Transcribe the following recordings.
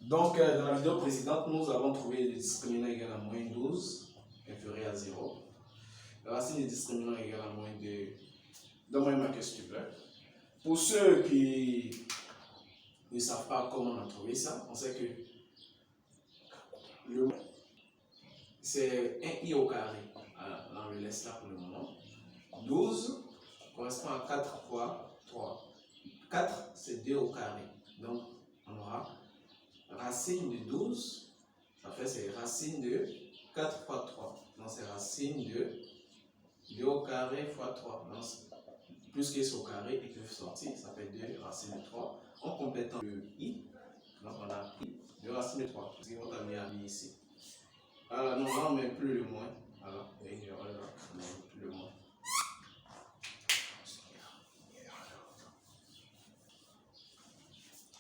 Donc, dans la vidéo précédente, nous avons trouvé le discriminant égal à moins 12, inférieur à 0. La racine du discriminant égal à moins 2. Donne-moi une marque, s'il te plaît. Pour ceux qui ne savent pas comment on a trouvé ça, on sait que le c'est 1i au carré. Alors, on le laisse là pour le moment. 12 correspond à 4 fois 3. 4, c'est 2 au carré. Donc, on aura racine de 12, ça fait c'est racine de 4 fois 3. Donc, c'est racine de 2 au carré fois 3. Donc, plus qu'ils sont au carré, ils peuvent sortir. Ça fait 2 racine de 3. En complétant le i, donc on a i, 2 racines de 3. Parce qu'on a mis un i ici. Alors, nous on ne met plus le moins. Alors, il y a une erreur là, on ne met plus le moins.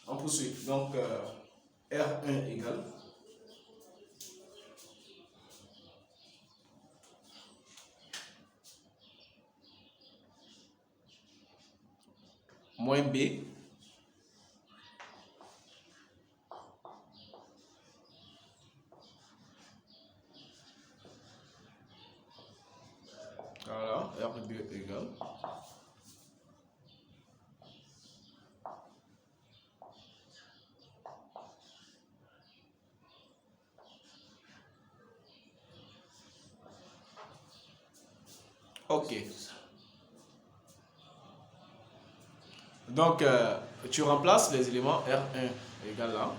On poursuit. Donc, R1 égale moins B voilà, R2 égale OK. Donc, tu remplaces les éléments R1 égale là.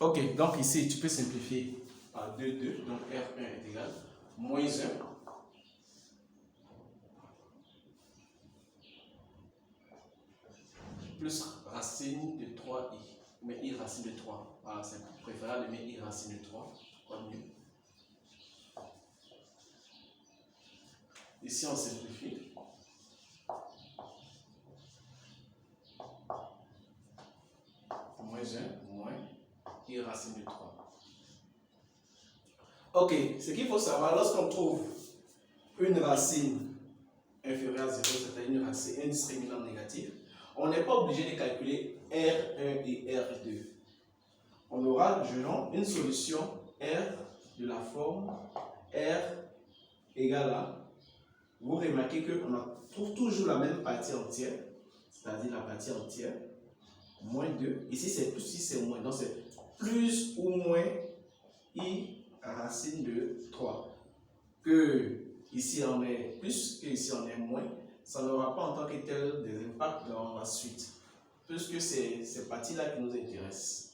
Ok, donc ici, tu peux simplifier par 2, 2. Donc R1 est égal moins 1 plus racine de 3i. Mais i racine de 3. Voilà, c'est préférable de mettre i racine de 3. Quoi de mieux? Ici, on simplifie. Moins 1 moins i racine de 3. Ok, ce qu'il faut savoir, lorsqu'on trouve une racine inférieure à 0, c'est-à-dire une racine, un discriminant négatif, on n'est pas obligé de calculer R1 et R2. On aura, disons, une solution R de la forme R égale à, vous remarquez qu'on trouve toujours la même partie entière, c'est-à-dire la partie entière, moins 2. Ici, c'est plus, ici, c'est moins. Donc, c'est plus ou moins i racine de 3. Que ici, on est plus, que ici, on est moins. Ça n'aura pas en tant que tel des impacts dans la suite. Puisque c'est ces parties-là qui nous intéressent.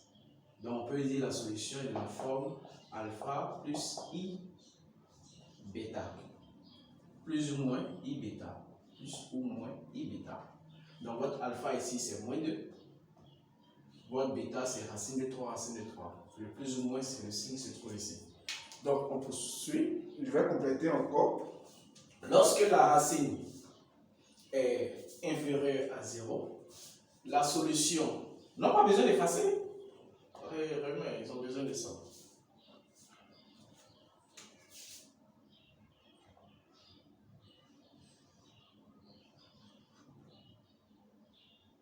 Donc, on peut dire la solution est de la forme alpha plus i bêta. Plus ou moins i bêta. Plus ou moins i bêta. Donc, votre alpha ici, c'est moins 2. Votre bêta, c'est racine de 3, racine de 3. Le plus ou moins, c'est le signe qui se trouve ici. Donc, on poursuit. Je vais compléter encore. Lorsque la racine est inférieure à 0, la solution n'a pas besoin d'effacer. Remets, ils ont besoin de ça.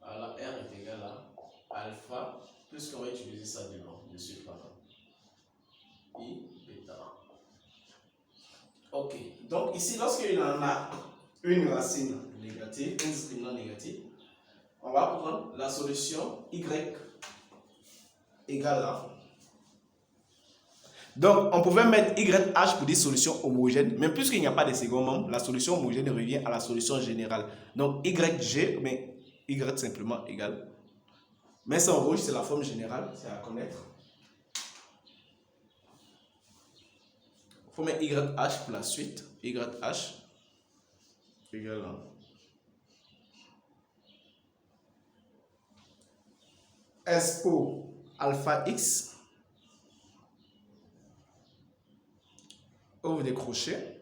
Alors, R est égal à alpha, puisqu'on va utiliser ça dessus, pardon. I bêta. Ok, donc ici, lorsqu'il en a une racine négative, un discriminant négatif, on va prendre la solution y égale à. Donc, on pouvait mettre YH pour dire solution homogène, mais puisqu'il n'y a pas de second membre, la solution homogène revient à la solution générale. Donc, YG, mais Y simplement égale Mais ça en rouge, c'est la forme générale, c'est à connaître. Il faut mettre YH pour la suite. YH égale Expo alpha X. Ouvre des crochets.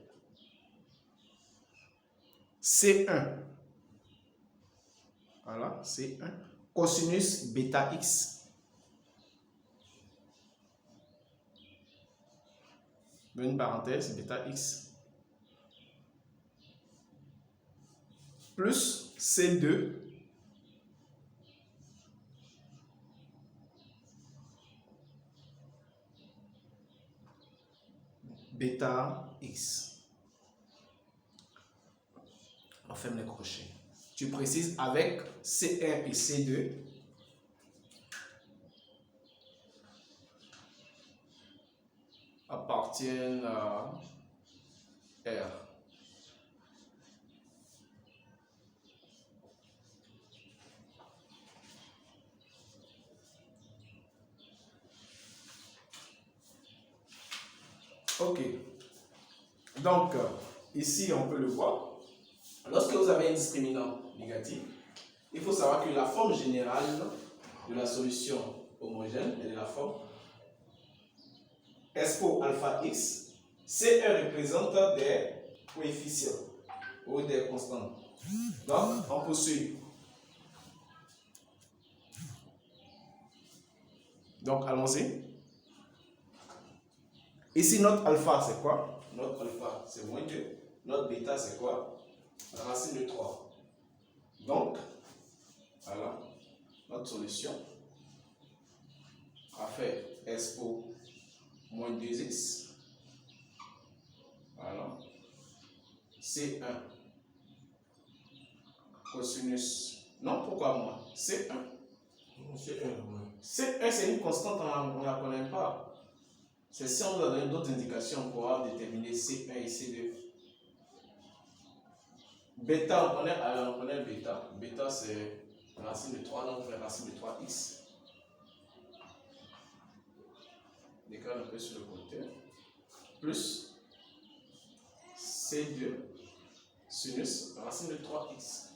C1. Voilà, C1. Cosinus bêta X. Une parenthèse, bêta X. Plus C2. Bêta X. On ferme les crochets. Tu précises avec C1 et C2. Appartiennent à R. Ok. Donc, ici, on peut le voir. Lorsque vous avez un discriminant négatif, il faut savoir que la forme générale de la solution homogène est de la forme Expo alpha X. C1 représente des coefficients ou des constantes. Donc, on poursuit. Donc, allons-y. Ici, notre alpha, c'est quoi? Notre alpha, c'est moins 2. Notre bêta, c'est quoi? La racine de 3. Donc, voilà, notre solution a fait Expo moins 2x. Voilà. C1. Cosinus. Non, pourquoi moins? C1. C1, c'est une constante, on ne la connaît pas. C'est si on donne d'autres indications pour pouvoir déterminer C1 et C2. Bêta, on connaît bêta. Bêta, c'est racine de 3, donc on fait racine de 3x. Décale un peu sur le côté. Plus C2 sinus racine de 3x.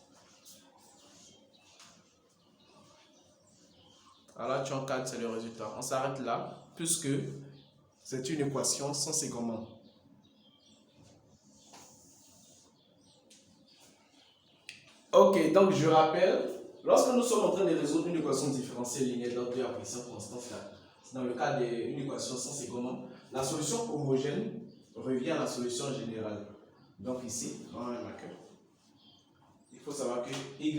Alors, tu encadres, c'est le résultat. On s'arrête là, puisque c'est une équation sans segment. Ok, donc je rappelle, lorsque nous sommes en train de résoudre une équation différentielle linéaire d'ordre à puissance constante, dans le cas d'une équation sans segment, la solution homogène revient à la solution générale. Donc ici, on a un marqueur. Il faut savoir que YH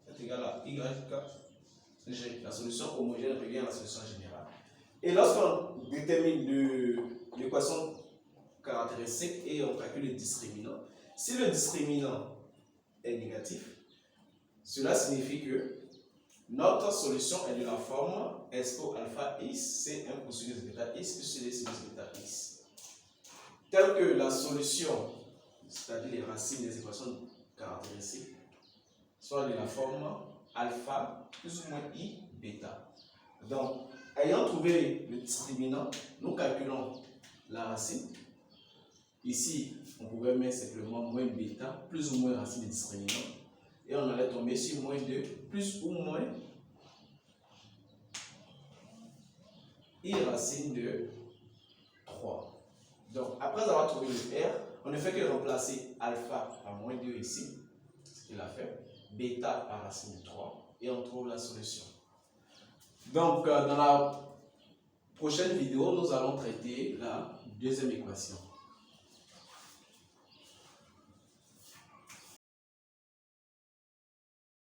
est égal à YG. La solution homogène revient à la solution générale. Et lorsqu'on détermine l'équation caractéristique et on calcule le discriminant, si le discriminant est négatif, cela signifie que notre solution est de la forme Expo alpha x, c'est 1 cosinus bêta x plus c sinus bêta x. Telle que la solution, c'est-à-dire les racines des équations caractéristiques, soit de la forme alpha plus ou moins i bêta. Donc, ayant trouvé le discriminant, nous calculons la racine. Ici, on pouvait mettre simplement moins bêta plus ou moins racine de discriminant. Et on allait tomber sur moins 2 plus ou moins i racine de 3. Donc, après avoir trouvé le R, on ne fait que remplacer alpha par moins 2 ici, ce qu'il a fait, bêta par racine de 3, et on trouve la solution. Donc, dans la prochaine vidéo, nous allons traiter la deuxième équation.